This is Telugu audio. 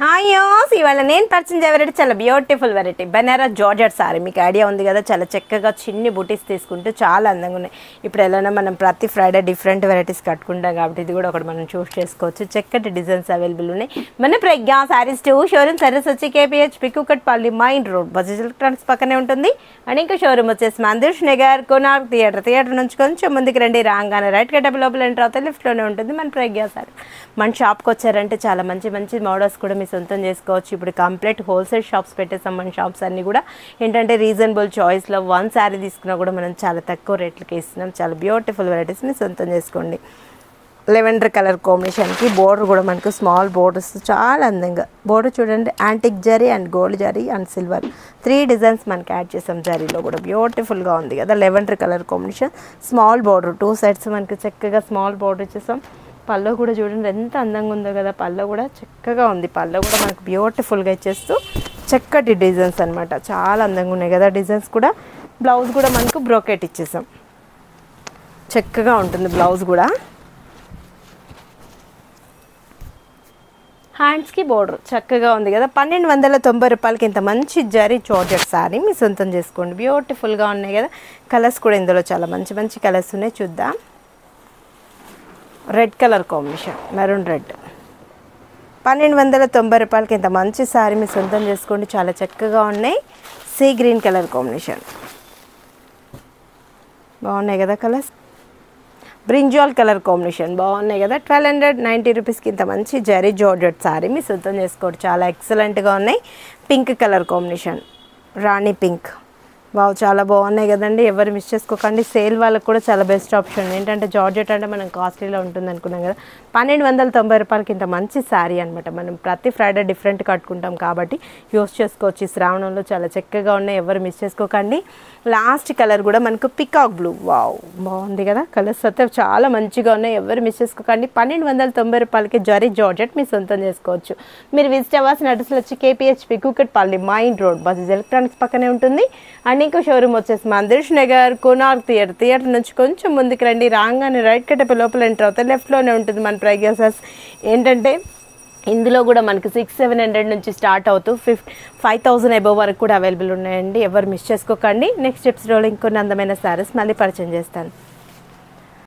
హాయ్ యోస్, ఇవాళ నేను పరిచయం వెరైటీ చాలా beautiful variety Banaras georgette sari. మీకు ఐడియా ఉంది కదా, చాలా చక్కగా చిన్ని బుటీస్ తీసుకుంటూ చాలా అందంగా ఉన్నాయి. ఇప్పుడు ఎలా మనం ప్రతి ఫ్రైడే డిఫరెంట్ వెరైటీస్ కట్టుకుంటాం కాబట్టి ఇది కూడా ఒకటి మనం చూస్ చేసుకోవచ్చు. చక్కటి డిజైన్స్ అవైలబుల్ ఉన్నాయి. మన ప్రజ్ఞా సారీస్ 2 షోరూమ్ సర్వీస్ వచ్చి కేపీహెచ్ పికుకట్పల్లి మైన్ రోడ్ బజాజ్ ఎలక్ట్రానిక్స్ పక్కనే ఉంటుంది. అండ్ ఇంకా షోరూమ్ వచ్చేసి మందిర్ష్ నగర్ కోనార్క్ థియేటర్ నుంచి కొంచెం ముందుకు రండి. రాగానే రైట్ గడ్డ లోపల ఎంటర్ అవుతే లిఫ్ట్లోనే ఉంటుంది మన ప్రజ్ఞా సారీ. మన షాప్కి వచ్చారంటే చాలా మంచి మంచి మోడల్స్ కూడా మీ సొంతం చేసుకోవచ్చు. ఇప్పుడు కంప్లీట్ హోల్సేల్ షాప్స్ పెట్టేసాం. మన షాప్స్ అన్నీ కూడా ఏంటంటే రీజనబుల్ చాయిస్లో 1 శారీ తీసుకున్నా కూడా మనం చాలా తక్కువ రేట్లకి ఇస్తున్నాం. చాలా బ్యూటిఫుల్ వెరైటీస్ మీ సొంతం చేసుకోండి. లెవెండర్ కలర్ కాంబినేషన్కి బోర్డర్ కూడా మనకు స్మాల్ బోర్డర్స్ చాలా అందంగా బోర్డర్ చూడండి. Antique zari and gold zari and silver 3 designs మనకి యాడ్ చేసాం. జరీలో కూడా బ్యూటిఫుల్గా ఉంది కదా. Lavender colour combination small border 2 sides మనకి చక్కగా స్మాల్ బోర్డర్ ఇచ్చేసాం. పళ్ళు కూడా చూడండి ఎంత అందంగా ఉందో కదా. పళ్ళు కూడా చక్కగా ఉంది. పళ్ళు కూడా మనకు బ్యూటిఫుల్గా ఇచ్చేస్తూ చక్కటి డిజైన్స్ అనమాట. చాలా అందంగా ఉన్నాయి కదా డిజైన్స్ కూడా. బ్లౌజ్ కూడా మనకు బ్రోకెట్ ఇచ్చేసాం. చక్కగా ఉంటుంది బ్లౌజ్ కూడా. హ్యాండ్స్కి బోర్డర్ చక్కగా ఉంది కదా. 1290 రూపాయలకి ఇంత మంచి జరీ జార్జెట్ సారీ మీ సొంతం చేసుకోండి. బ్యూటిఫుల్గా ఉన్నాయి కదా. కలర్స్ కూడా ఇందులో చాలా మంచి మంచి కలర్స్ ఉన్నాయి. చూద్దాం. Red colour combination maroon red 1290 రూపాయలకి ఇంత మంచి సారీ మీ సొంతం చేసుకోండి. చాలా చక్కగా ఉన్నాయి. సీ గ్రీన్ కలర్ కాంబినేషన్ బాగున్నాయి కదా కలర్స్. బ్రింజాల్ కలర్ కాంబినేషన్ బాగున్నాయి కదా. 1290 రూపీస్కి ఇంత మంచి జరీ జార్జెట్ సారీ మీ సొంతం చేసుకోండి. చాలా ఎక్సలెంట్గా ఉన్నాయి. పింక్ కలర్ కాంబినేషన్ రాణి పింక్ బాగు చాలా బాగున్నాయి కదండి. ఎవరు మిస్ చేసుకోకండి. సేల్ వాళ్ళకి కూడా చాలా బెస్ట్ ఆప్షన్. ఏంటంటే జార్జెట్ అంటే మనం కాస్ట్లీలో ఉంటుంది అనుకున్నాం కదా. 1290 రూపాయలకి ఇంత మంచి శారీ అనమాట. మనం ప్రతి ఫ్రైడే డిఫరెంట్ కట్టుకుంటాం కాబట్టి యూస్ చేసుకోవచ్చు. ఈ శ్రావణంలో చాలా చక్కగా ఉన్నాయి. ఎవరు మిస్ చేసుకోకండి. లాస్ట్ కలర్ కూడా మనకు పికాక్ బ్లూ వావ్ బాగుంది కదా. కలర్స్ అయితే చాలా మంచిగా ఉన్నాయి. ఎవరు మిస్ చేసుకోకండి. 1290 రూపాయలకి జరీ జార్జెట్ మీ సొంతం చేసుకోవచ్చు. మీరు విజిట్ అవ్వాల్సిన అడ్రస్లో వచ్చి కేపీహెచ్ పికుకట్పల్లి మైన్ రోడ్ బజాజ్ ఎలక్ట్రానిక్స్ పక్కనే ఉంటుంది. అండ్ ఇంకో షోరూమ్ వచ్చేసి మందిర్ష్ నగర్ కోనార్క్ థియేటర్ నుంచి కొంచెం ముందుకు రండి. రాగానే రైట్ కట్ట లోపల ఎంటర్ అవుతాయి లెఫ్ట్లోనే ఉంటుంది మన ప్రైగసెస్. ఏంటంటే ఇందులో కూడా మనకి 600-700 నుంచి స్టార్ట్ అవుతూ 5000 అబోవ్ వరకు కూడా అవైలబుల్ ఉన్నాయండి. ఎవరు మిస్ చేసుకోకండి. నెక్స్ట్ ఎపిసోడ్లో ఇంకొన్ని అందమైన సారీస్ మళ్ళీ పరిచయం చేస్తాను.